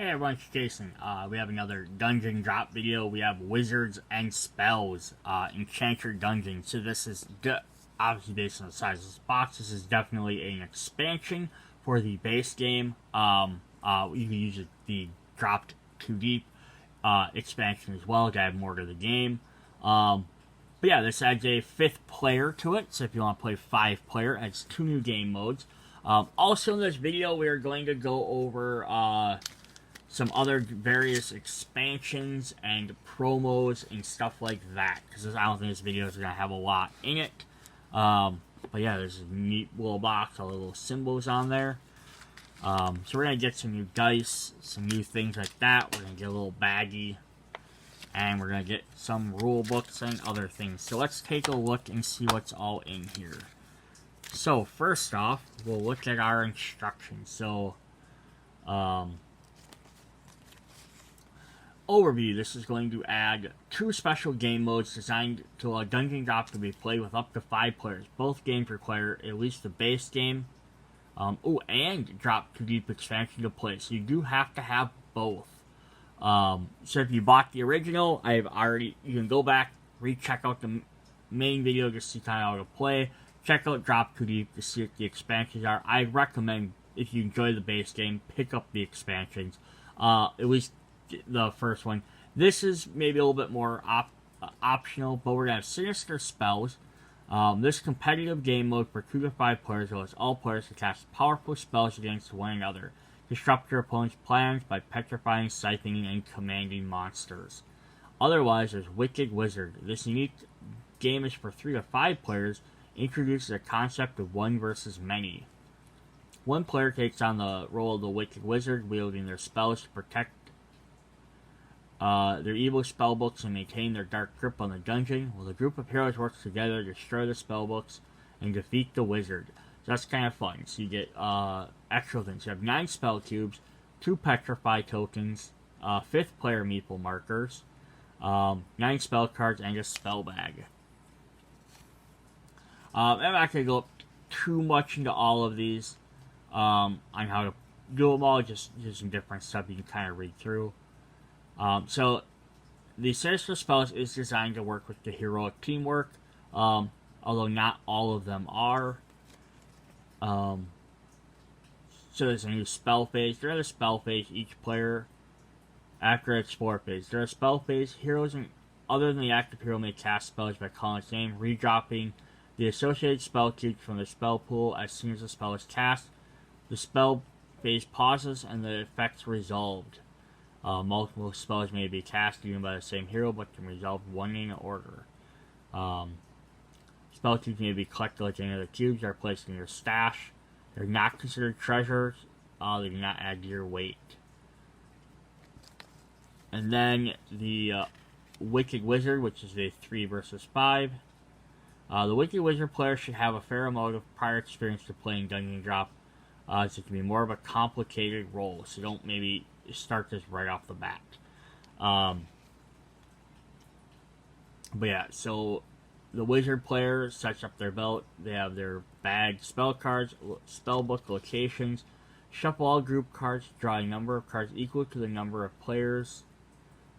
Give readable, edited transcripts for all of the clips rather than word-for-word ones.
Hey everyone, it's Jason. We have another dungeon drop video. We have wizards and spells, Enchanter Dungeon. So this is obviously based on the size of this box. This is definitely an expansion for the base game. You can use the dropped too deep expansion as well to add more to the game. But yeah, this adds a 5th player to it. So if you want to play 5-player, it adds 2 new game modes. Also in this video, we are going to go over some other various expansions and promos and stuff like that, because I don't think this video is going to have a lot in it. But yeah, there's a neat little box, all the little symbols on there. So we're going to get some new dice, some new things like that. We're going to get a little baggie, and we're going to get some rule books and other things. So let's take a look and see what's all in here. So first off, we'll look at our instructions. So, overview, this is going to add 2 special game modes designed to allow Dungeon Drop to be played with up to 5 players. Both games require at least the base game, and Drop Too Deep expansion to play. So you do have to have both. So if you bought the original, you can go back, recheck out the main video to see kind of how to play. Check out Drop Too Deep to see what the expansions are. I recommend, if you enjoy the base game, pick up the expansions. At least the first one. This is maybe a little bit more optional, but we're going to have Sinister Spells. This competitive game mode for 2 to 5 players allows all players to cast powerful spells against one another. Disrupt your opponent's plans by petrifying, siphoning, and commanding monsters. Otherwise, there's Wicked Wizard. This unique game is for 3 to 5 players, introduces a concept of one versus many. One player takes on the role of the Wicked Wizard, wielding their spells to protect their evil spellbooks and maintain their dark grip on the dungeon, while the group of heroes works together to destroy the spellbooks and defeat the wizard. So that's kind of fun. So you get extra things. You have 9 spell cubes, 2 petrify tokens, 5th player meeple markers, 9 spell cards, and a spell bag. I'm not going to go too much into all of these on how to do them all, just some different stuff you can kind of read through. So, the Sinister Spells is designed to work with the heroic teamwork, although not all of them are. So there's a new spell phase. During the spell phase, each player, after its explore phase. During a spell phase, heroes other than the active hero may cast spells by calling its name, redropping the associated spell cubes from the spell pool as soon as the spell is cast. The spell phase pauses and the effect's resolved. Multiple spells may be cast even by the same hero, but can resolve one in order. Spell cubes may be collected like any other cubes are placed in your stash. They're not considered treasures. They do not add to your weight. And then the Wicked Wizard, which is a 3 versus 5. The Wicked Wizard player should have a fair amount of prior experience to playing Dungeon Drop, so it can be more of a complicated role. So don't maybe start this right off the bat. But yeah, so the wizard player sets up their belt. They have their bag, spell cards, spellbook, locations. Shuffle all group cards, draw a number of cards equal to the number of players.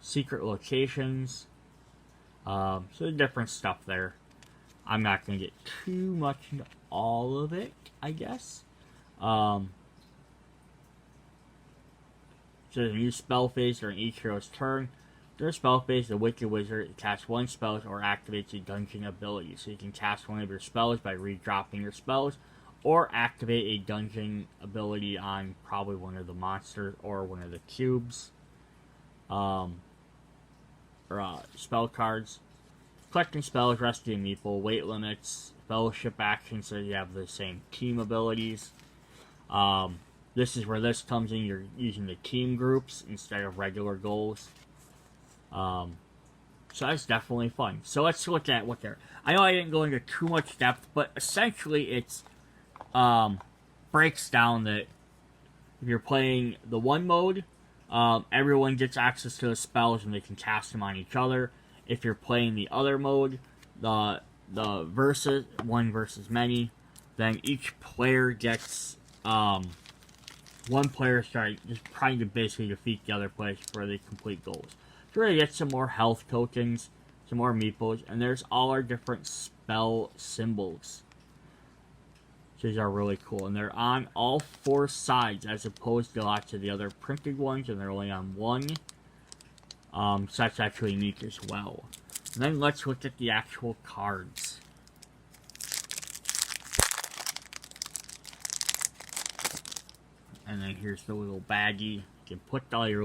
Secret locations. So different stuff there. I'm not going to get too much into all of it, I guess. So there's a new spell phase during each hero's turn. During spell phase, the Wicked Wizard casts 1 spell or activates a dungeon ability. So you can cast one of your spells by redropping your spells, or activate a dungeon ability on probably one of the monsters or one of the cubes. Spell cards. Collecting spells, rescue meeple, weight limits, fellowship actions, so you have the same team abilities. This is where this comes in. You're using the team groups instead of regular goals. So that's definitely fun. So let's look at what they're... I know I didn't go into too much depth, but essentially it's breaks down that if you're playing the one mode, everyone gets access to the spells and they can cast them on each other. If you're playing the other mode, the one versus many, then each player gets one player just trying to basically defeat the other players before they complete goals. So we're going to get some more health tokens, some more meeples, and there's all our different spell symbols. These are really cool, and they're on all 4 sides as opposed to lots of the other printed ones, and they're only on one. So that's actually unique as well. And then let's look at the actual cards. And then here's the little baggie. You can put all your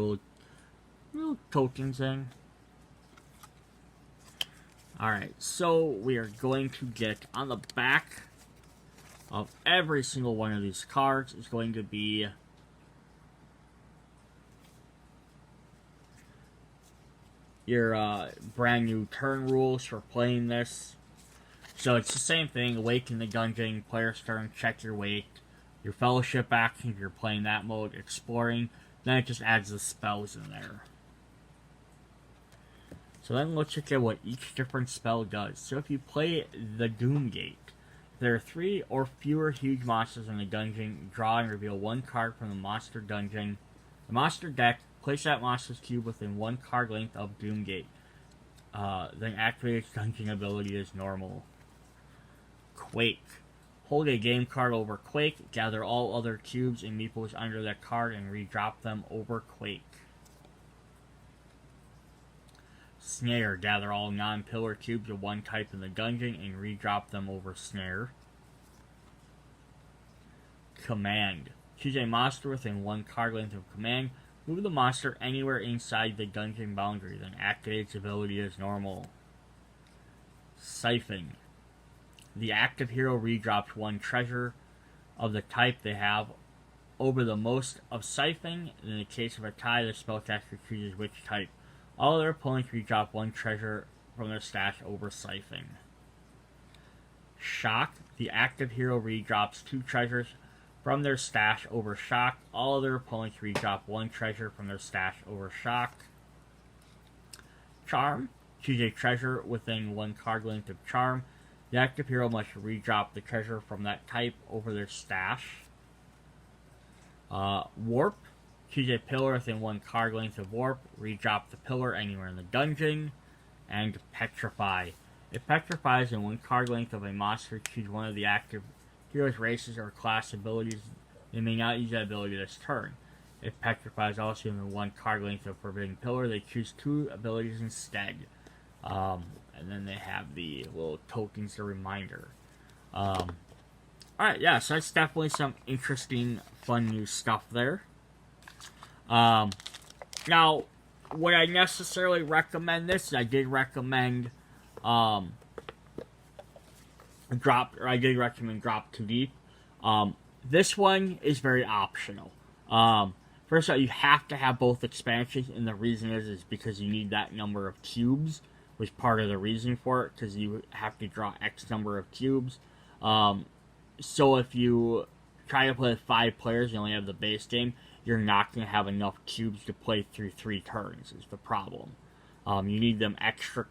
little tokens in. Alright, so we are going to get on the back of every single one of these cards is going to be your brand new turn rules for playing this. So it's the same thing: awaken the dungeon, player's turn, check your wake, your fellowship action if you're playing that mode, exploring, then it just adds the spells in there. So then let's look at what each different spell does. So if you play the Doomgate, there are 3 or fewer huge monsters in the dungeon. Draw and reveal 1 card from the monster dungeon. The monster deck, place that monster's cube within 1 card length of Doomgate. Then activate its dungeon ability as normal. Quake. Hold a game card over Quake. Gather all other cubes and meeples under that card and redrop them over Quake. Snare. Gather all non-pillar cubes of 1 type in the dungeon and redrop them over Snare. Command. Choose a monster within 1 card length of command. Move the monster anywhere inside the dungeon boundary, then activate its ability as normal. Siphon. The active hero redrops 1 treasure of the type they have over the most of Siphon. In the case of a tie, the spellcaster chooses which type. All their opponents redrop 1 treasure from their stash over Siphon. Shock. The active hero redrops 2 treasures from their stash over Shock. All other opponents redrop 1 treasure from their stash over Shock. Charm. Choose a treasure within 1 card length of Charm. The active hero must redrop the treasure from that type over their stash. Warp. Choose a pillar within 1 card length of Warp. Redrop the pillar anywhere in the dungeon. And Petrify. It petrifies in 1 card length of a monster. Choose one of the active hero's races or class abilities. They may not use that ability this turn. It petrifies also in 1 card length of Forbidden Pillar. They choose 2 abilities instead. And then they have the little tokens, the reminder. Alright, yeah, so that's definitely some interesting, fun new stuff there. Now, would I necessarily recommend this? I did recommend Drop Too Deep. This one is very optional. First of all, you have to have both expansions, and the reason is because you need that number of cubes, was part of the reason for it, because you have to draw X number of cubes. So if you try to play with 5 players, you only have the base game, you're not going to have enough cubes to play through 3 turns, is the problem. You need them extra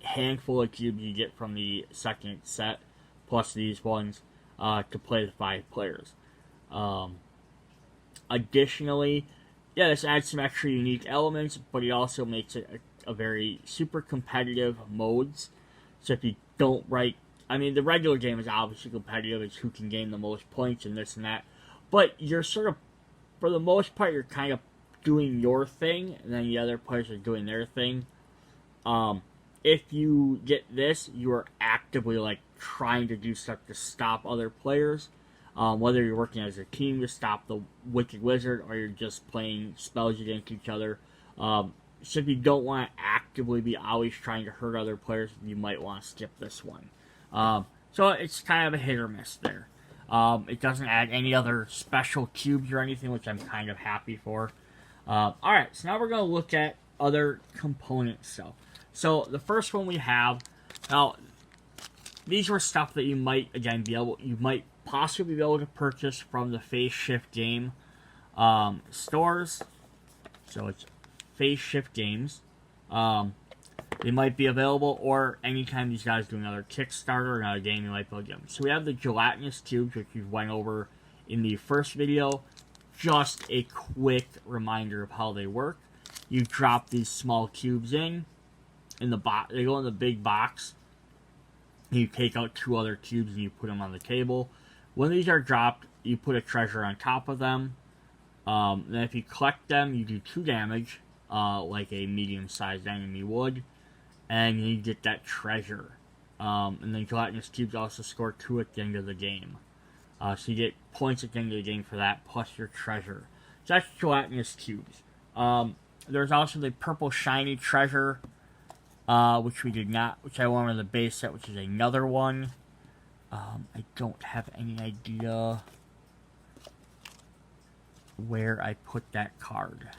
handful of cubes you get from the second set, plus these ones, to play the 5 players. Additionally, yeah, this adds some extra unique elements, but it also makes it a very super competitive modes. So if you don't write, I mean, the regular game is obviously competitive, it's who can gain the most points and this and that, but you're sort of, for the most part, you're kind of doing your thing, and then the other players are doing their thing. If you get this, you are actively, like, trying to do stuff to stop other players, whether you're working as a team to stop the Wicked Wizard, or you're just playing spells against each other. So if you don't want to actively be always trying to hurt other players, you might want to skip this one. So it's kind of a hit or miss there. It doesn't add any other special cubes or anything, which I'm kind of happy for. Alright, so now we're going to look at other component stuff. So the first one we have, now, these were stuff that you might, again, you might possibly be able to purchase from the Phase Shift game stores. So it's Phase Shift Games. They might be available, or anytime these guys do another Kickstarter or another game, you might be able to get them. So we have the Gelatinous Tubes, which we went over in the first video. just a quick reminder of how they work. You drop these small cubes in the box. They go in the big box. You take out 2 other cubes and you put them on the table. When these are dropped, you put a treasure on top of them. Then if you collect them, you do 2 damage, like a medium-sized enemy would, and you get that treasure. And then Gelatinous Tubes also score 2 at the end of the game. So you get points at the end of the game for that, plus your treasure. So that's Gelatinous Tubes. There's also the purple shiny treasure, which I wanted the base set, which is another one. I don't have any idea where I put that card.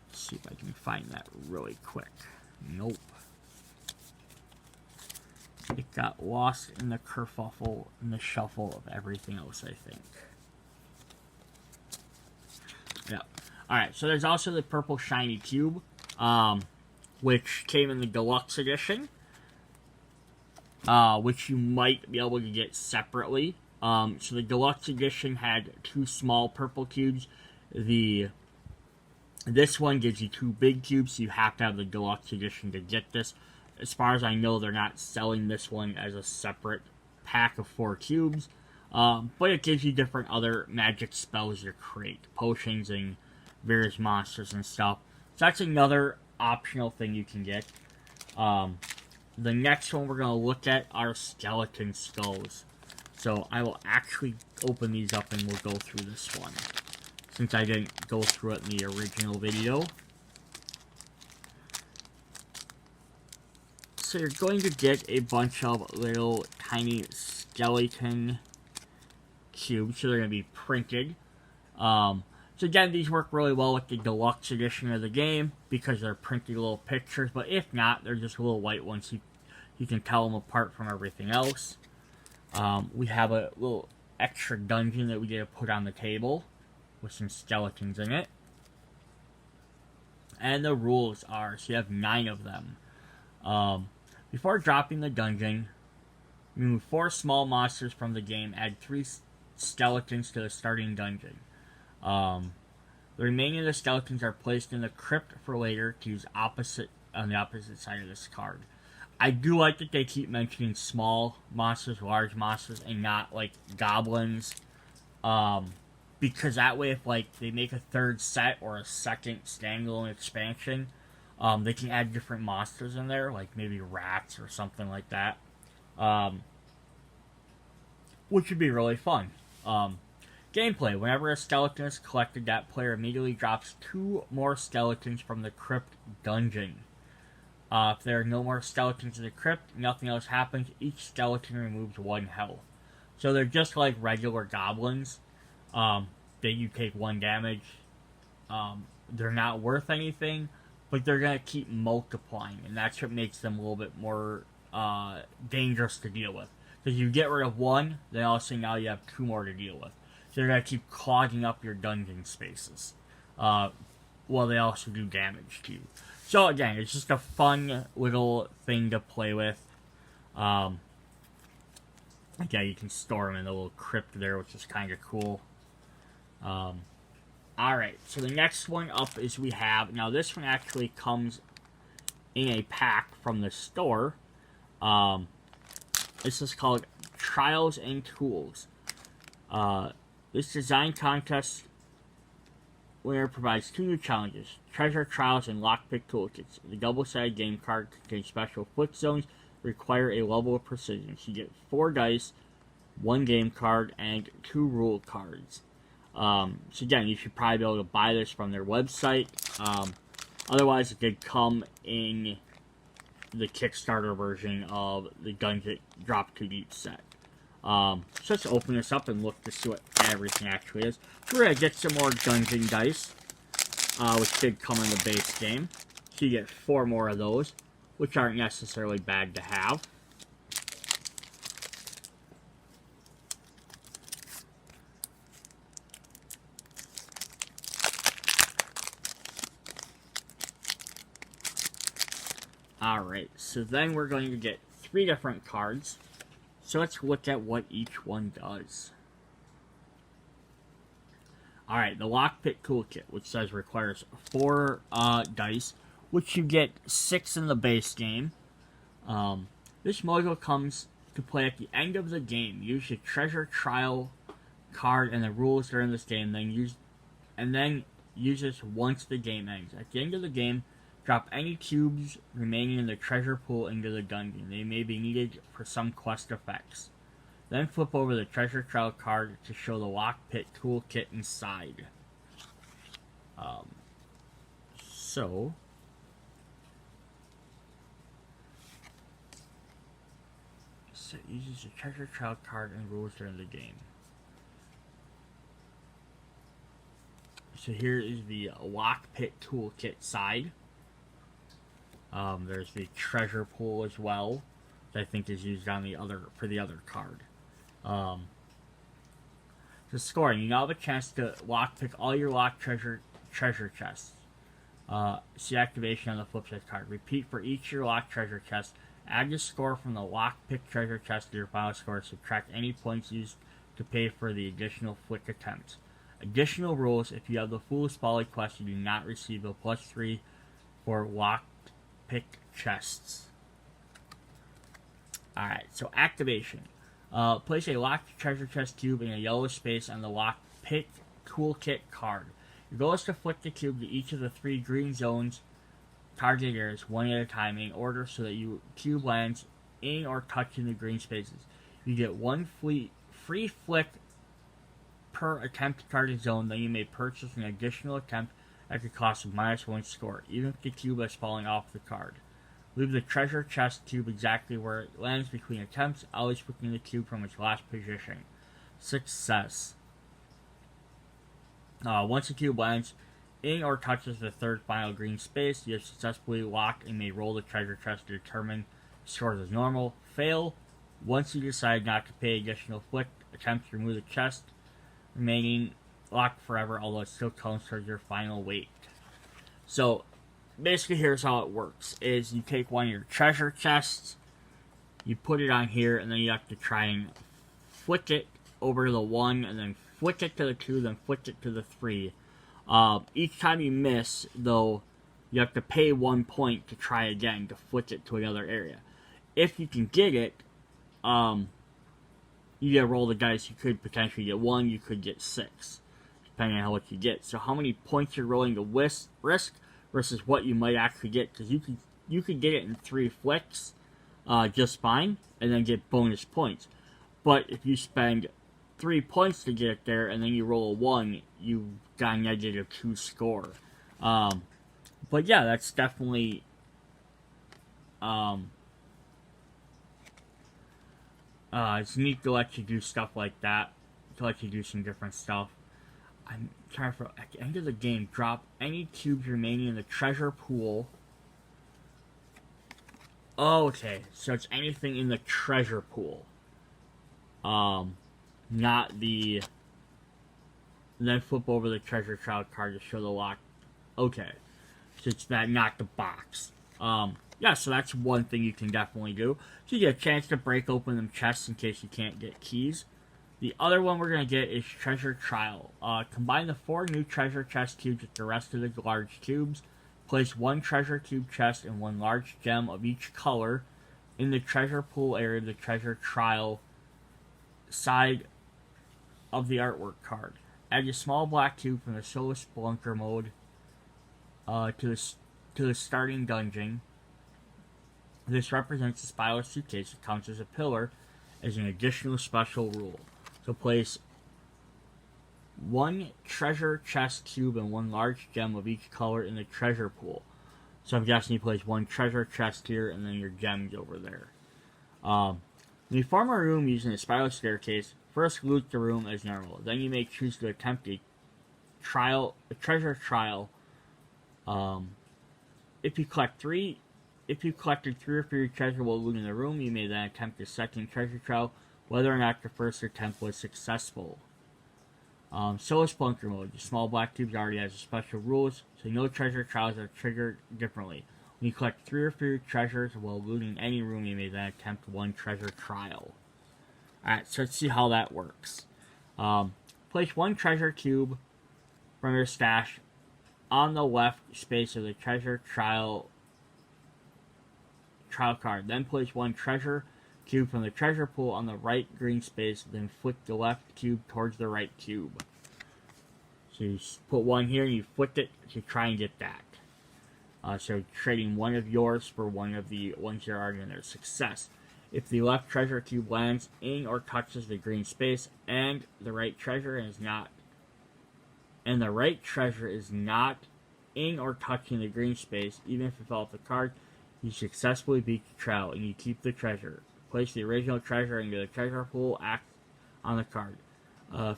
Let's see if I can find that really quick. Nope. It got lost in the kerfuffle, in the shuffle of everything else, I think. Yeah. Alright, so there's also the purple shiny cube, which came in the deluxe edition, which you might be able to get separately. So the deluxe edition had 2 small purple cubes. This one gives you 2 big cubes, so you have to have the deluxe edition to get this. As far as I know, they're not selling this one as a separate pack of 4 cubes. But it gives you different other magic spells to create. Potions and various monsters and stuff. So that's another optional thing you can get. The next one we're going to look at are skeleton skulls. So I will actually open these up and we'll go through this one, since I didn't go through it in the original video. So you're going to get a bunch of little tiny skeleton cubes. So they're going to be printed. So again, these work really well with the deluxe edition of the game because they're printed little pictures. But if not, they're just little white ones. You can tell them apart from everything else. We have a little extra dungeon that we get to put on the table with some skeletons in it. And the rules are, so you have 9 of them. Before dropping the dungeon, remove 4 small monsters from the game, add 3 skeletons to the starting dungeon. The remaining of the skeletons are placed in the crypt for later to use on the opposite side of this card. I do like that they keep mentioning small monsters, large monsters, and not, like, goblins. Because that way, if, like, they make a 3rd set or a 2nd standalone expansion, they can add different monsters in there, like maybe rats or something like that. Which would be really fun. Gameplay. Whenever a skeleton is collected, that player immediately drops 2 more skeletons from the crypt dungeon. If there are no more skeletons in the crypt, nothing else happens. Each skeleton removes 1 health. So they're just like regular goblins. That you take 1 damage. They're not worth anything, but they're going to keep multiplying. And that's what makes them a little bit more dangerous to deal with. Because you get rid of 1, then all of a sudden now you have 2 more to deal with. So they're going to keep clogging up your dungeon spaces. While they also do damage to you. So again, it's just a fun little thing to play with. Again, you can store them in a little crypt there, which is kind of cool. Alright, so the next one up is we have... Now this one actually comes in a pack from the store. This is called Trials and Tools. This design contest winner provides 2 new challenges: Treasure Trials and Lockpick Toolkits. The double-sided game card contains special foot zones that require a level of precision. So you get 4 dice, 1 game card, and 2 rule cards. So again, you should probably be able to buy this from their website. Otherwise, it did come in the Kickstarter version of the Dungeon Drop Too Deep set. So let's open this up and look to see what everything actually is. So we're going to get some more dungeon dice, which did come in the base game. So you get 4 more of those, which aren't necessarily bad to have. Alright, so then we're going to get 3 different cards. So let's look at what each one does. Alright, the Lockpick Toolkit, which says requires 4 dice, which you get 6 in the base game. This module comes to play at the end of the game. Use the treasure trial card and the rules during this game, then use this once the game ends. At the end of the game, drop any cubes remaining in the treasure pool into the dungeon. They may be needed for some quest effects. Then flip over the treasure trial card to show the Lockpick Toolkit inside. So it uses the treasure trial card and rules during the game. So here is the Lockpick Toolkit side. There's the treasure pool as well, that I think is used on for the other card. The scoring. You now have a chance to lockpick all your locked treasure chests. See activation on the flip side card. Repeat for each of your locked treasure chests. Add the score from the lockpick treasure chest to your final score. Subtract any points used to pay for the additional flick attempts. Additional rules: if you have the Fool's Folly quest, you do not receive a +3 for lockpick chests. Alright, so activation. Place a locked treasure chest cube in a yellow space on the Lockpick Toolkit card. Your goal is to flick the cube to each of the 3 green zones target areas one at a time in order so that your cube lands in or touching the green spaces. You get 1 free flick per attempt to target zone, then you may purchase an additional attempt at the cost of -1 score, even if the cube has fallen off the card. Leave the treasure chest cube exactly where it lands between attempts, always picking the cube from its last position. Success. Once the cube lands in or touches the 3rd final green space, you have successfully locked and may roll the treasure chest to determine scores as normal. Fail. Once you decide not to pay additional flick attempts to remove the chest, remaining locked forever, although it still counts towards your final weight. So, basically here's how it works, is you take one of your treasure chests, you put it on here, and then you have to try and flick it over to the 1, and then flick it to the 2, then flick it to the 3. Each time you miss, though, you have to pay 1 point to try again to flick it to another area. If you can get it, you gotta roll the dice. You could potentially get 1, you could get 6, depending on how much you get. So how many points you're rolling to risk versus what you might actually get, because you could get it in 3 flicks just fine, and then get bonus points. But if you spend 3 points to get it there, and then you roll a 1, you got a -2 score. But yeah, that's definitely it's neat to let you do stuff like that, to let you do some different stuff. I'm trying to, at the end of the game, drop any cubes remaining in the treasure pool. Oh, okay, so it's anything in the treasure pool. Not the... Then flip over the treasure trial card to show the lock. Okay, so it's that, not the box. Yeah, so that's one thing you can definitely do. So you get a chance to break open them chests in case you can't get keys. The other one we're going to get is Treasure Trial. Combine the 4 new treasure chest cubes with the rest of the large cubes. Place 1 treasure cube chest and 1 large gem of each color in the treasure pool area of the Treasure Trial side of the artwork card. Add a small black cube from the Solo Spelunker mode to the starting dungeon. This represents the spiral suitcase that counts as a pillar as an additional special rule. So place 1 treasure chest cube and 1 large gem of each color in the treasure pool. So I'm guessing you place 1 treasure chest here and then your gems over there. When you form a room using a spiral staircase, first loot the room as normal. Then you may choose to attempt a treasure trial. If you collected 3 or fewer treasure while looting the room, you may then attempt a second treasure trial, whether or not the first attempt was successful. Solo Spelunker mode. The small black cubes already has special rules, so no treasure trials are triggered differently. When you collect 3 or fewer treasures while looting any room, you may then attempt 1 treasure trial. Alright, so let's see how that works. Place 1 treasure cube from your stash on the left space of the treasure trial card. Then place one treasure cube from the treasure pool on the right green space, then flick the left cube towards the right cube. So you put one here and you flick it to try and get that. So trading one of yours for one of the ones you're already in there. Success. If the left treasure cube lands in or touches the green space and the right treasure is not in or touching the green space, even if you fell off the card, you successfully beat the trial and you keep the treasure. Place the original treasure into the treasure pool, act on the card.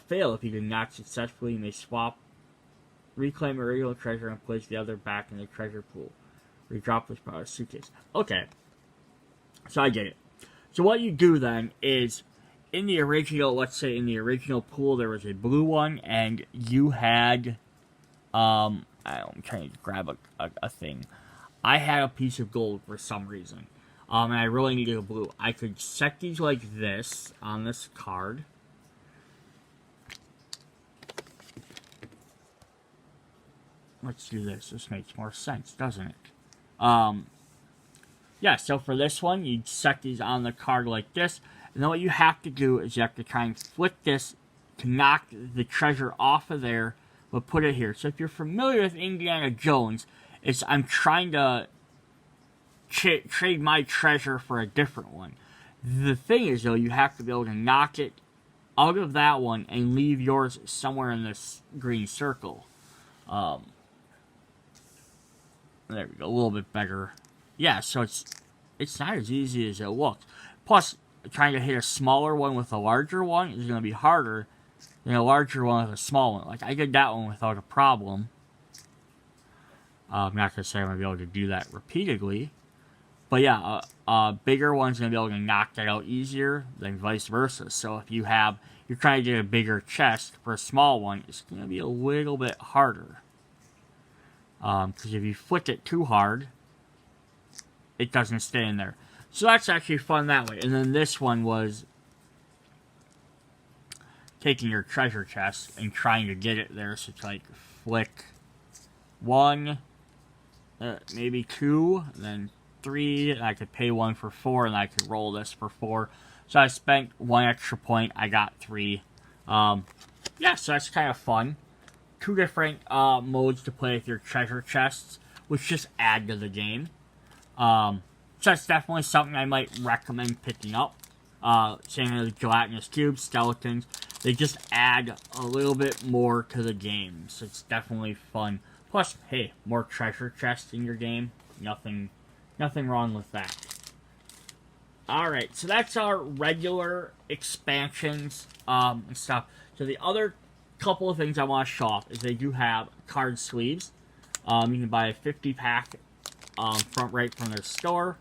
Fail if you did not successfully, you may swap, reclaim the original treasure and place the other back in the treasure pool. Redrop this part of the suitcase. Okay, so I get it. So what you do then is, in the original, let's say in the original pool there was a blue one and you had, I'm trying to grab a thing. I had a piece of gold for some reason, and I really needed a blue. I could set these like this on this card. Let's do this. This makes more sense, doesn't it? Yeah, so for this one, you set these on the card like this. And then what you have to do is you have to try and flick this to knock the treasure off of there, but put it here. So if you're familiar with Indiana Jones, I'm trying to trade my treasure for a different one. The thing is, though, you have to be able to knock it out of that one and leave yours somewhere in this green circle. There we go, a little bit better. Yeah, so it's not as easy as it looks. Plus, trying to hit a smaller one with a larger one is going to be harder than a larger one with a small one. Like, I did that one without a problem. I'm not going to say I'm going to be able to do that repeatedly. But yeah, a bigger one's going to be able to knock that out easier than vice versa. So if you're trying to get a bigger chest for a small one, it's going to be a little bit harder. Because if you flick it too hard, it doesn't stay in there. So that's actually fun that way. And then this one was taking your treasure chest and trying to get it there. So it's like flick one, maybe two, and then three, and I could pay one for four, and I could roll this for four. So I spent one extra point, I got three. Yeah, so that's kind of fun. Two different modes to play with your treasure chests, which just add to the game. So that's definitely something I might recommend picking up. Same with Gelatinous Tubes, Skeletons. They just add a little bit more to the game, so it's definitely fun. Plus, hey, more treasure chests in your game. Nothing wrong with that. Alright, so that's our regular expansions and stuff. So the other couple of things I want to show off is they do have card sleeves. You can buy a 50-pack right from their store.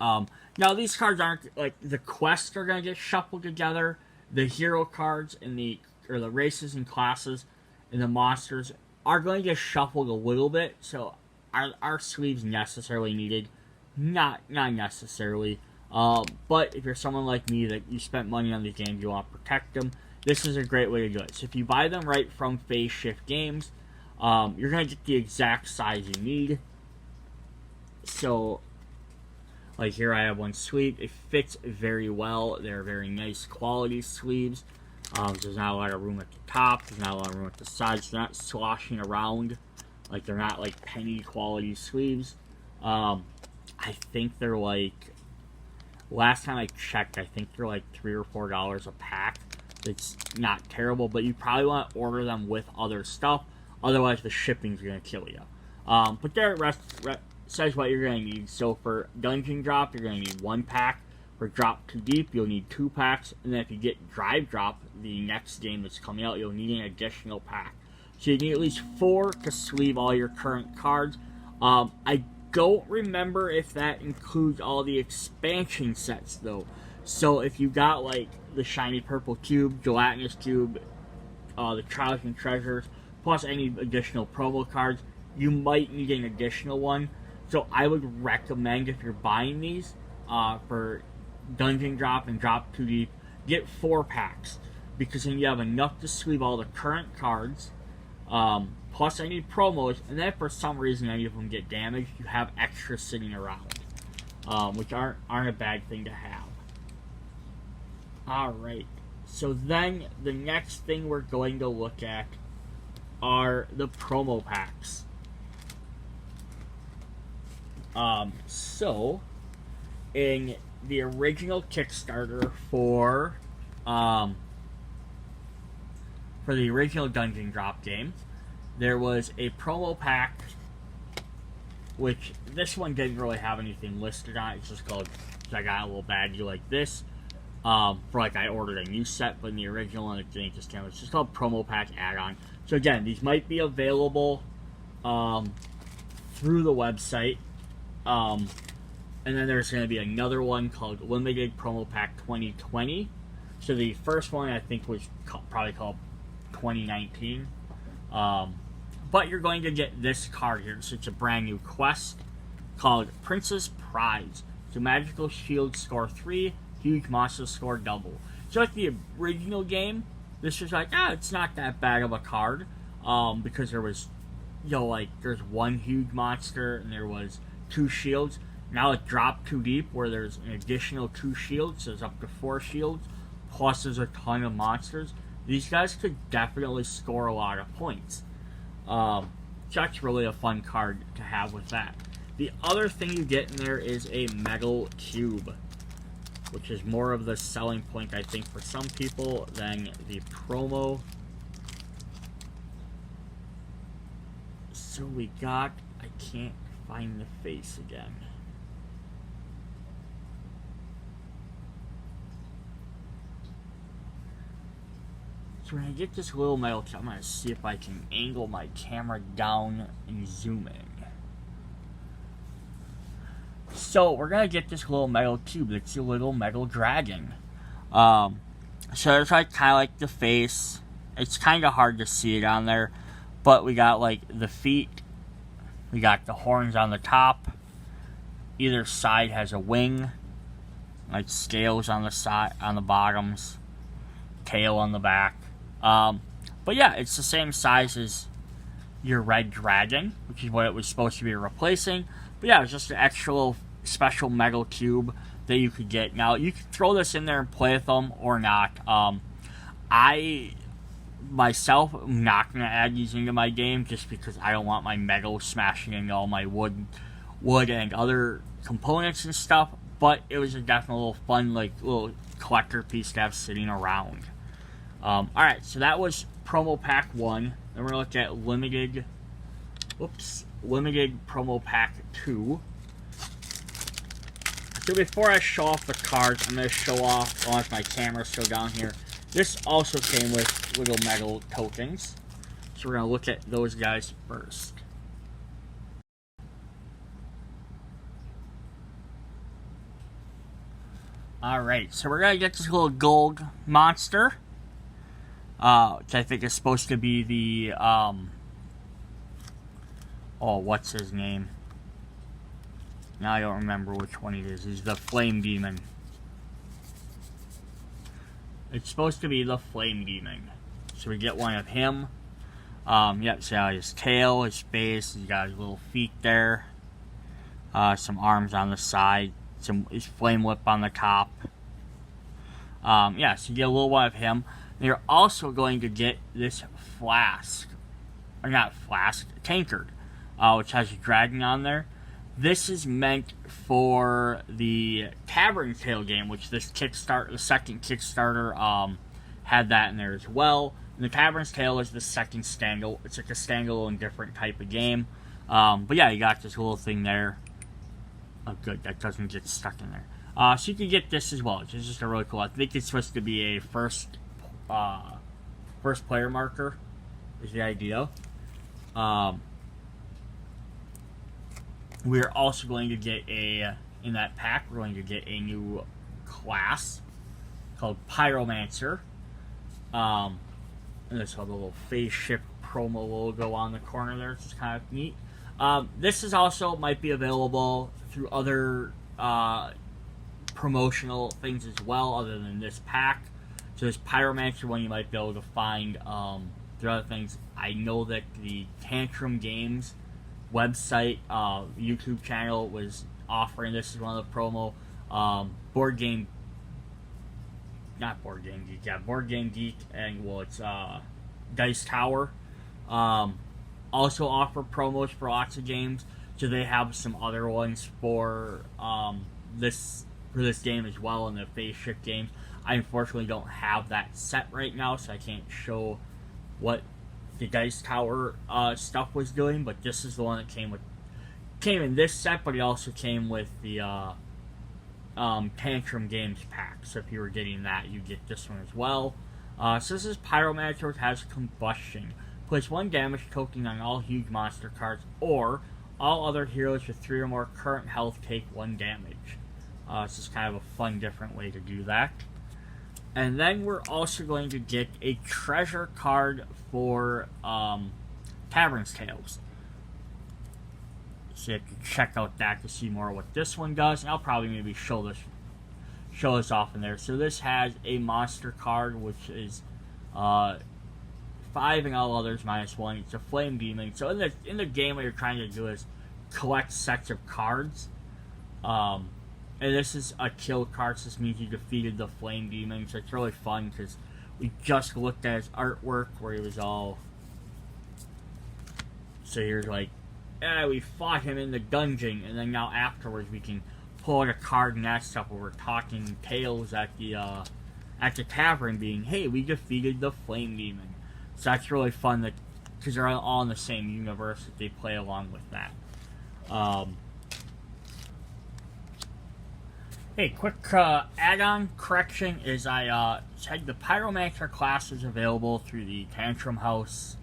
Now these cards aren't like the quests are gonna get shuffled together. The hero cards and the races and classes and the monsters are going to get shuffled a little bit. So are sleeves necessarily needed? Not necessarily. But if you're someone like me that you spent money on the game, you want to protect them, this is a great way to do it. So if you buy them right from Phase Shift Games, you're going to get the exact size you need. So, like here I have one sleeve. It fits very well. They're very nice quality sleeves. There's not a lot of room at the top. There's not a lot of room at the sides. They're not sloshing around. Like, they're not like penny quality sleeves. I think they're like... Last time I checked, I think they're like $3 or $4 a pack. It's not terrible, but you probably want to order them with other stuff. Otherwise, the shipping's going to kill you. But there says what you're going to need. So for Dungeon Drop, you're going to need 1 pack. For Drop Too Deep, you'll need 2 packs. And then if you get Drive Drop, the next game that's coming out, you'll need an additional pack. So you need at least 4 to sleeve all your current cards. I don't remember if that includes all the expansion sets though. So if you got like the shiny purple cube, gelatinous tube, the trials and treasures, plus any additional promo cards, you might need an additional one. So I would recommend, if you're buying these for Dungeon Drop and Drop Too Deep, get 4 packs, because then you have enough to sleeve all the current cards, plus any promos, and then if for some reason any of them get damaged, you have extra sitting around, which aren't a bad thing to have. Alright, so then the next thing we're going to look at are the promo packs. So in the original Kickstarter for the original Dungeon Drop game, there was a promo pack, which this one didn't really have anything listed on it. It's just called, so I got a little badge like this, for like I ordered a new set, but in the original one it didn't just came. It's just called promo pack add-on. So again, these might be available through the website. And then there's going to be another one called Limited Promo Pack 2020. So the first one I think was probably called 2019. But you're going to get this card here. So it's a brand new quest called Princess Prize. So magical shield score 3, huge monster score double. So like the original game, this was like, it's not that bad of a card. Because there was, like there's one huge monster and there was 2 shields. Now it dropped too deep where there's an additional 2 shields, so there's up to 4 shields, plus there's a ton of monsters. These guys could definitely score a lot of points. So that's really a fun card to have with that. The other thing you get in there is a metal cube, which is more of the selling point, I think, for some people than the promo. So we got, I can't find the face again. So when I get this little metal cube, I'm going to see if I can angle my camera down and zoom in. So we're going to get this little metal cube. It's a little metal dragon. So it's like kind of like the face. It's kind of hard to see it on there. But we got like the feet. We got the horns on the top. Either side has a wing. Like scales on the side, on the bottoms. Tail on the back. But yeah, it's the same size as your red dragon, which is what it was supposed to be replacing. But yeah, it's just an extra little special metal cube that you could get. Now, you could throw this in there and play with them or not. I myself am not going to add these into my game just because I don't want my metal smashing into all my wood and other components and stuff. But it was a definite little fun, like, little collector piece to have sitting around. Alright, so that was promo pack 1. Then we're going to look at limited promo pack 2. So before I show off the cards, I'm going to show off, as my camera's still down here, this also came with little metal tokens. So we're going to look at those guys first. Alright, so we're going to get this little gold monster. Which I think is supposed to be the, what's his name? Now I don't remember which one it is. He's the Flame Demon. It's supposed to be the Flame Demon. So we get one of him. Yep, so his tail, his face, he's got his little feet there. Some arms on the side. His flame whip on the top. Yeah, so you get a little one of him. You're also going to get this tankard, which has a dragon on there. This is meant for the Tavern Tale game, which the second Kickstarter, had that in there as well. And the Tavern's Tale is the second standalone. It's like a standalone, different type of game. But yeah, you got this little thing there. Oh, good, that doesn't get stuck in there. So you can get this as well, which is just a really cool. I think it's supposed to be a first player marker is the idea. We're also going to get in that pack, we're going to get a new class called Pyromancer. And this has a little face ship promo logo on the corner there, which is kind of neat. This is also might be available through other promotional things as well, other than this pack. So this Pyromancer one you might be able to find. There are other things. I know that the Tantrum Games website, YouTube channel was offering this as one of the promo. Board Game Geek, and well, it's Dice Tower. Also offer promos for lots of games. So they have some other ones for this game as well, in the phase shift games. I unfortunately don't have that set right now, so I can't show what the Dice Tower stuff was doing. But this is the one that came in this set, but it also came with the Tantrum Games pack. So if you were getting that, you get this one as well. So this is Pyromancer, which has combustion. Place 1 damage token on all huge monster cards, or all other heroes with 3 or more current health take 1 damage. This is kind of a fun, different way to do that. And then we're also going to get a treasure card for Tavern's Tales. So you can check out that to see more what this one does. And I'll probably maybe show this off in there. So this has a monster card, which is 5 and all others -1. It's a flame demon. So in the game, what you're trying to do is collect sets of cards. And this is a kill card, so this means you defeated the flame demon. So it's really fun because we just looked at his artwork where he was all. So here's like, yeah, we fought him in the dungeon, and then now afterwards we can pull out a card and that stuff where we're talking tales at the tavern, being, hey, we defeated the flame demon. So that's really fun because they're all in the same universe that they play along with that. Hey, quick add-on correction is I said the Pyromancer class is available through the Tantrum House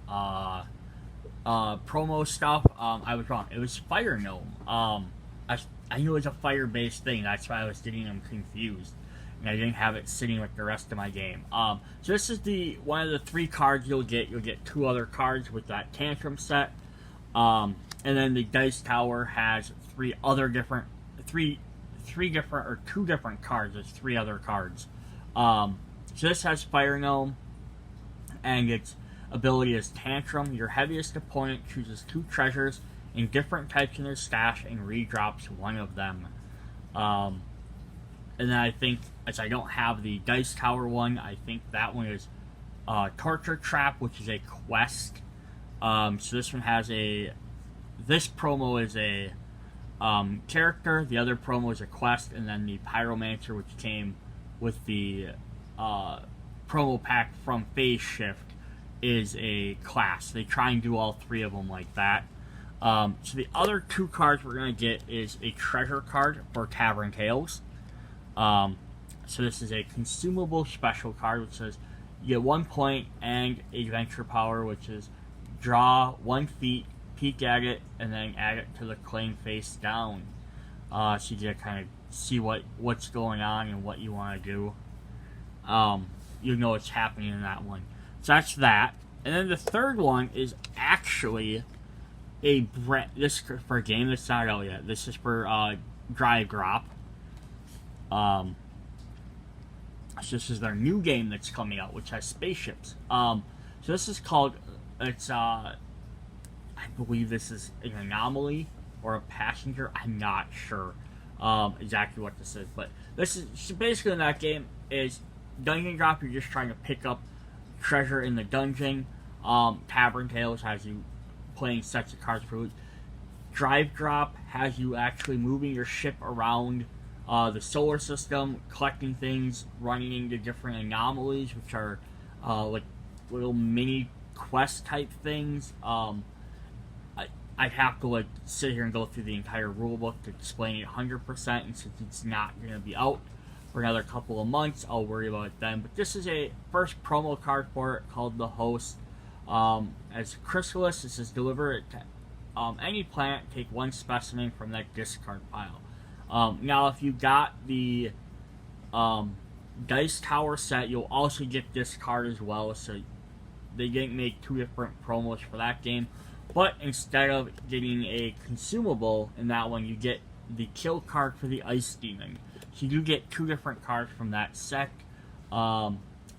promo stuff. I was wrong. It was Fire Gnome. I knew it was a fire-based thing. That's why I was getting them confused. And I didn't have it sitting with the rest of my game. So this is one of the 3 cards you'll get. You'll get 2 other cards with that Tantrum set. And then the Dice Tower has 2 different cards. There's 3 other cards. So this has Fire Gnome, and its ability is Tantrum. Your heaviest opponent chooses 2 treasures in different types in their stash and redrops 1 of them. And then I think, as I don't have the Dice Tower one, I think that one is Torture Trap, which is a quest. So this one has this promo is a character, the other promo is a quest, and then the Pyromancer, which came with the promo pack from Phase Shift, is a class. They try and do all 3 of them like that. So the other 2 cards we're going to get is a treasure card for Tavern Tales. So this is a consumable special card, which says you get 1 point and adventure power, which is draw 1 feat, peek at it, and then add it to the claim face down. So you get to kind of see what's going on and what you want to do. You know what's happening in that one. So that's that. And then the third one is actually this for a game that's not out yet. This is for Drive Drop. So this is their new game that's coming out, which has spaceships. So this is called, I believe this is an anomaly or a passenger. I'm not sure exactly what this is, but this is so basically in that game is Dungeon Drop. You're just trying to pick up treasure in the dungeon. Tavern Tales has you playing sets of cards for loot. Drive Drop has you actually moving your ship around the solar system, collecting things, running into different anomalies, which are like little mini quest type things. I'd have to like sit here and go through the entire rulebook to explain it 100%, and since it's not going to be out for another couple of months, I'll worry about it then. But this is a first promo card for it called The Host. As Chrysalis, it says deliver it to any planet, take 1 specimen from that discard pile. Now, if you got the Dice Tower set, you'll also get this card as well. So they didn't make 2 different promos for that game. But instead of getting a consumable in that one, you get the kill card for the Ice Demon. So you do get 2 different cards from that set.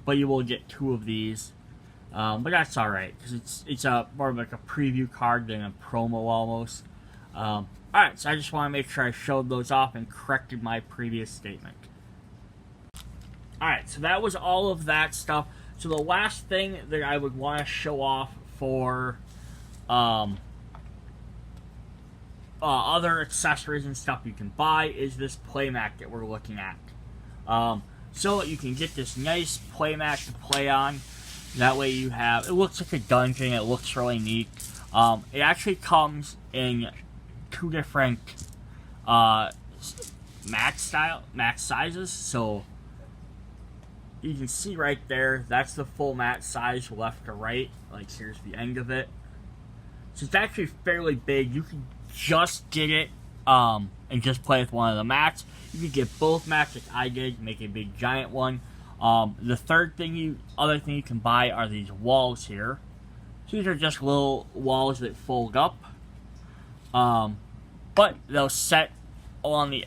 but you will get 2 of these. But that's alright, because it's a more of like a preview card than a promo almost. Alright, so I just want to make sure I showed those off and corrected my previous statement. Alright, so that was all of that stuff. So the last thing that I would want to show off for other accessories and stuff you can buy is this playmat that we're looking at. So you can get this nice playmat to play on. That way you have, it looks like a dungeon, it looks really neat. It actually comes in 2 different mat sizes, so you can see right there, that's the full mat size left to right, like here's the end of it. So it's actually fairly big. You can just get it and just play with one of the mats. You can get both mats like I did, make a big giant one. The other thing you can buy are these walls here. So these are just little walls that fold up. But they'll set along the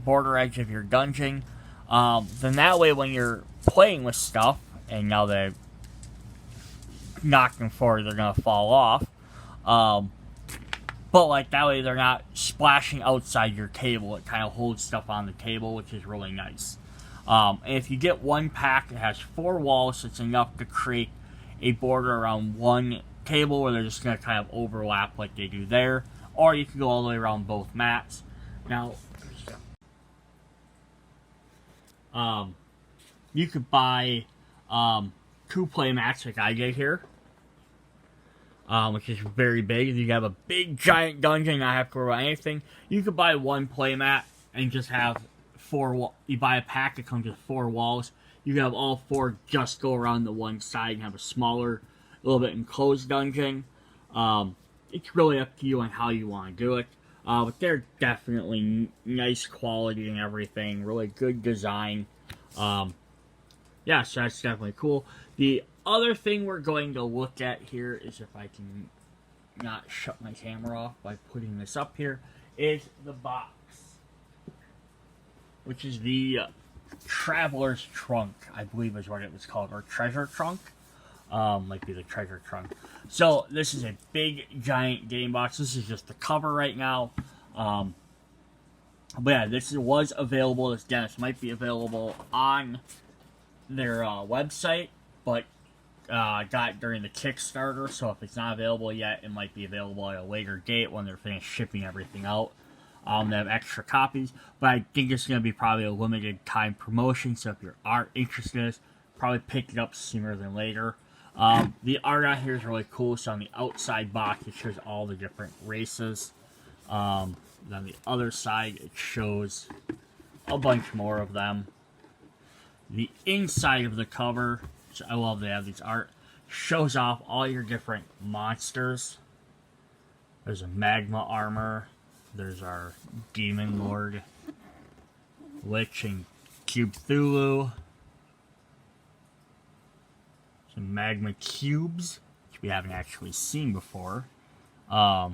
border edge of your dungeon. Then that way when you're playing with stuff, and now they knock them forward, they're going to fall off. But like that way they're not splashing outside your table. It kind of holds stuff on the table, which is really nice. And if you get one pack, it has 4 walls, so it's enough to create a border around one table where they're just going to kind of overlap like they do there. Or you can go all the way around both mats. Now, you could buy 2 play mats like I did here, which is very big. If you have a big giant dungeon, not have to worry about anything, you could buy 1 play mat and just have 4. You buy a pack that comes with 4 walls. You can have all 4 just go around the one side and have a smaller, a little bit enclosed dungeon. It's really up to you on how you want to do it. But they're definitely nice quality and everything. Really good design. Yeah, so that's definitely cool. The other thing we're going to look at here is, if I can not shut my camera off by putting this up here, is the box, which is the Traveler's Trunk, I believe is what it was called, or Treasure Trunk. Might be the Treasure Trunk. So this is a big giant game box. This is just the cover right now. But yeah, this was available. This might be available on their website, but got it during the Kickstarter. So if it's not available yet, it might be available at a later date when they're finished shipping everything out. They have extra copies, but I think it's going to be probably a limited time promotion. So if you are interested, probably pick it up sooner than later. The art on here is really cool. So on the outside box, it shows all the different races. On the other side, it shows a bunch more of them. The inside of the cover, which I love they have these art, shows off all your different monsters. There's a magma armor. There's our Demon Lord, Lich, and Cube Cthulhu. Some magma cubes, which we haven't actually seen before. But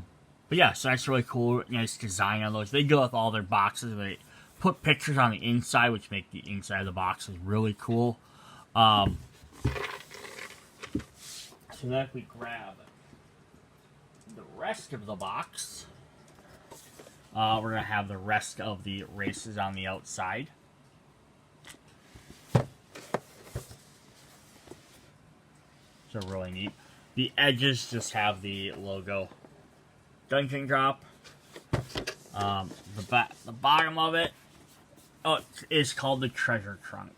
yeah, so that's really cool. Nice design on those. They go with all their boxes. They put pictures on the inside, which make the inside of the boxes really cool. So then if we grab the rest of the box, we're going to have the rest of the races on the outside. So really neat. The edges just have the logo. Dungeon Drop. The bottom of it is called the Treasure Trunk.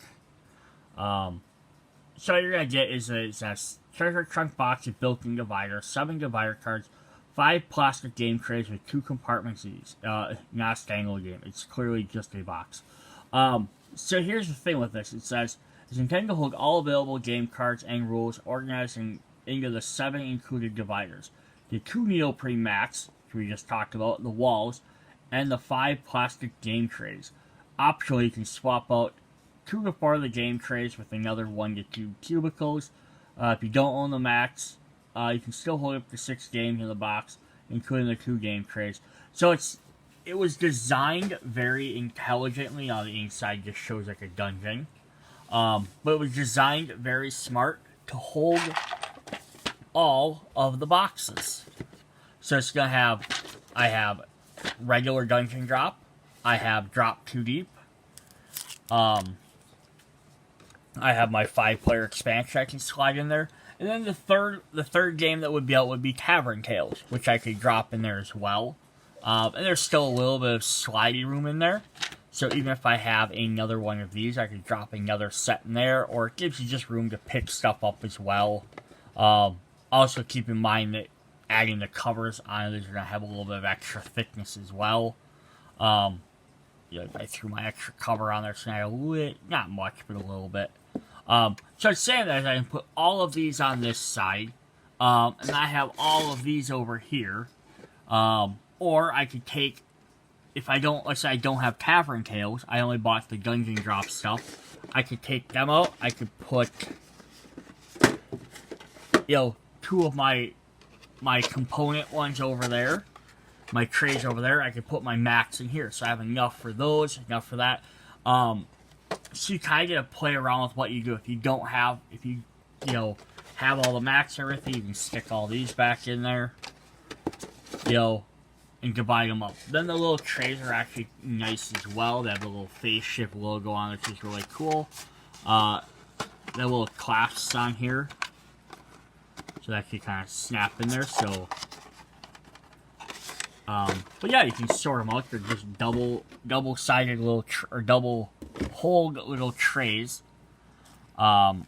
So what you're going to get is a Treasure Trunk box with built-in divider, 7 divider cards, 5 plastic game trays with 2 compartments each. Not a standalone game. It's clearly just a box. So here's the thing with this. It says, it's intended to hold all available game cards and rules organized into the 7 included dividers. The 2 neoprene mats, which we just talked about, the walls, and the 5 plastic game trays. Optionally, you can swap out 2 to 4 of the game trays with another 1 to 2 cubicles. If you don't own the mats, you can still hold up to 6 games in the box, including the 2 game trays. So it was designed very intelligently. On the inside, just shows like a dungeon. But it was designed very smart to hold all of the boxes. So it's gonna have, I have regular dungeon drop, I have drop too deep, I have my 5-player expansion I can slide in there, and then the third game that would be out would be Tavern Tales, which I could drop in there as well. And there's still a little bit of slidey room in there. So even if I have another one of these, I could drop another set in there, or it gives you just room to pick stuff up as well. Also keep in mind that adding the covers on these are going to have a little bit of extra thickness as well. I threw my extra cover on there, so now not much, but a little bit. So I'm saying that I can put all of these on this side, and I have all of these over here. Or I could take, let's say I don't have Tavern Tales, I only bought the Dungeon Drop stuff, I could take them out, I could put, 2 of my component ones over there, my trays over there, I could put my mats in here, so I have enough for those, enough for that. So you kind of get to play around with what you do. If you have all the mats and everything, you can stick all these back in there, and divide them up. Then the little trays are actually nice as well. They have a little face shift logo on it, which is really cool. The little clasps on here, so that can kind of snap in there. So, but yeah, you can sort them out. They're just double-sided little or double-holed little trays. So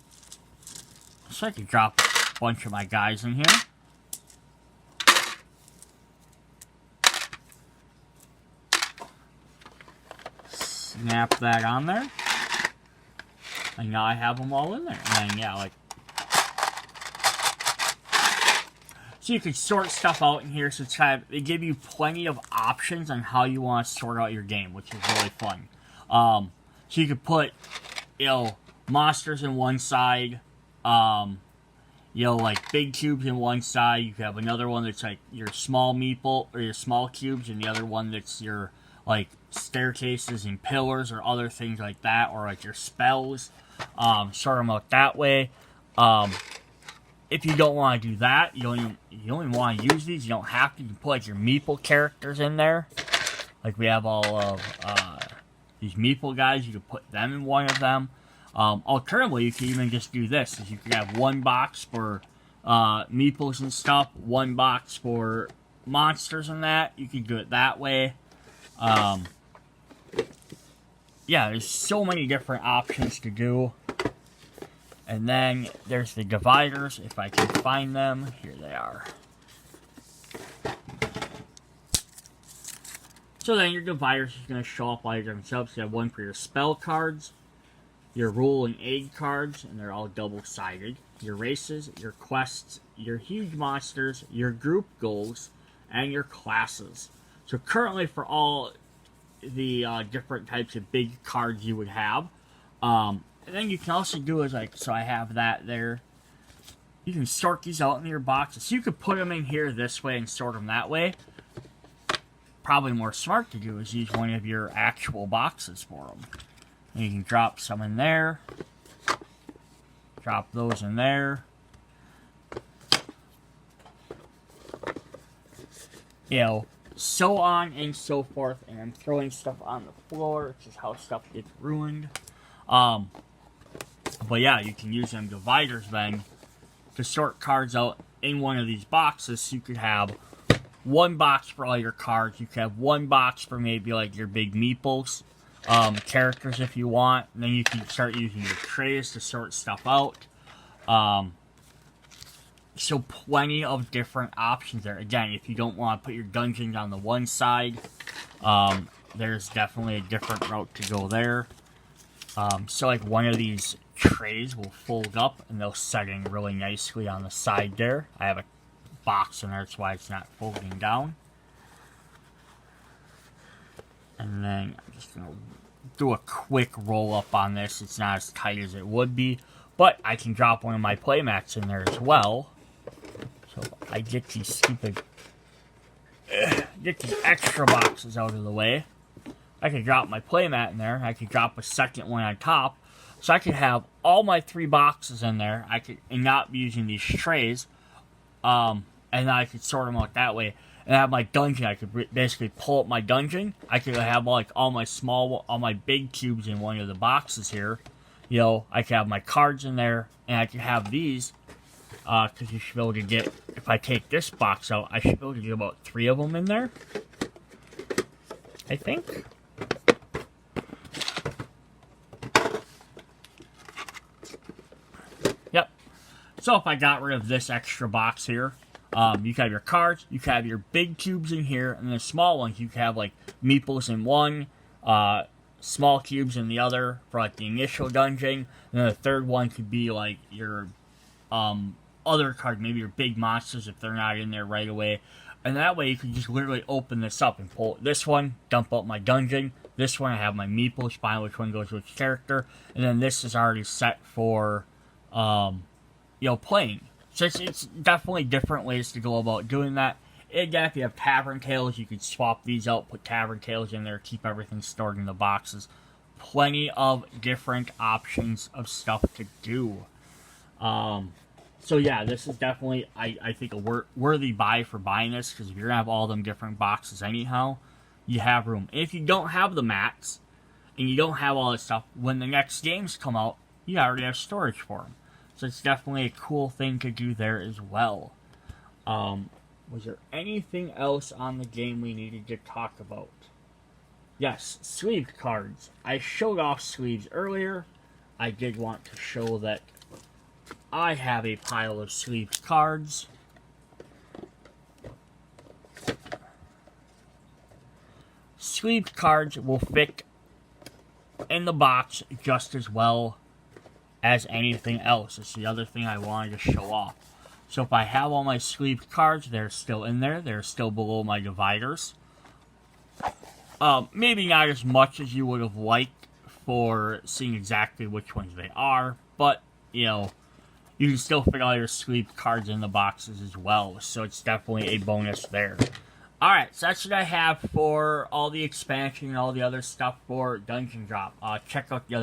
I can drop a bunch of my guys in here. Snap that on there. And now I have them all in there. And then, yeah, so you can sort stuff out in here. So it's they give you plenty of options on how you want to sort out your game, which is really fun. So you could put, monsters in one side, big cubes in one side. You could have another one that's like your small meeple, or your small cubes, and the other one that's your, staircases and pillars or other things like that, or your spells. Sort them out that way. If you don't want to do that, you only want to use these, you don't have to. You can put your meeple characters in there. We have all of these meeple guys, you can put them in one of them. Alternatively, you can even just do this. You can have one box for meeples and stuff, one box for monsters and that. You can do it that way. Yeah, there's so many different options to do. And then there's the dividers, if I can find them. Here they are. So then your dividers are going to show up by themselves. You have one for your spell cards, your rule and aid cards, and they're all double-sided. Your races, your quests, your huge monsters, your group goals, and your classes. So currently for all the different types of big cards you would have, and then you can also do is so I have that there. You can sort these out into your boxes. So you could put them in here this way and sort them that way. Probably more smart to do is use one of your actual boxes for them. And you can drop some in there. Drop those in there. So on and so forth. And I'm throwing stuff on the floor, which is how stuff gets ruined. But yeah, you can use them dividers then to sort cards out in one of these boxes. So you could have one box for all your cards. You could have one box for maybe your big meeples, characters if you want. And then you can start using your trays to sort stuff out. So plenty of different options there. Again, if you don't want to put your dungeons on the one side, there's definitely a different route to go there. So one of these trays will fold up and they'll set in really nicely on the side there. I have a box in there, that's why it's not folding down. And then I'm just going to do a quick roll up on this. It's not as tight as it would be, but I can drop one of my playmats in there as well. So I get these extra boxes out of the way. I could drop my playmat in there. I could drop a second one on top. So I could have all my 3 boxes in there. And not be using these trays. And then I could sort them out that way. And have my dungeon. I could basically pull up my dungeon. I could have like all my big cubes in one of the boxes here. You know, I could have my cards in there, and I could have these. Because you should be able to get, if I take this box out, I should be able to get about 3 of them in there. I think. Yep. So if I got rid of this extra box here, you can have your cards, you can have your big cubes in here, and the small ones, you can have like meeples in one, small cubes in the other for like the initial dungeon, and then the third one could be like your other card, maybe your big monsters if they're not in there right away. And that way you can just literally open this up and pull this one, dump out my dungeon. This one I have my meeples, find which one goes with which character, and then this is already set for playing. So it's definitely different ways to go about doing that. Again, if you have Tavern Tails, you could swap these out, put Tavern Tails in there, keep everything stored in the boxes. Plenty of different options of stuff to do. So yeah, this is definitely, I think, a worthy buy for buying this, because if you're going to have all them different boxes anyhow, you have room. And if you don't have the mats, and you don't have all this stuff, when the next games come out, you already have storage for them. So it's definitely a cool thing to do there as well. Was there anything else on the game we needed to talk about? Yes, sleeved cards. I showed off sleeves earlier. I did want to show that I have a pile of sleeved cards. Sleeved cards will fit in the box just as well as anything else. It's the other thing I wanted to show off. So if I have all my sleeved cards, they're still in there. They're still below my dividers. Maybe not as much as you would have liked for seeing exactly which ones they are, but, you know, you can still fit all your sleeved cards in the boxes as well, so it's definitely a bonus there. Alright, so that's what I have for all the expansion and all the other stuff for Dungeon Drop. Check out the other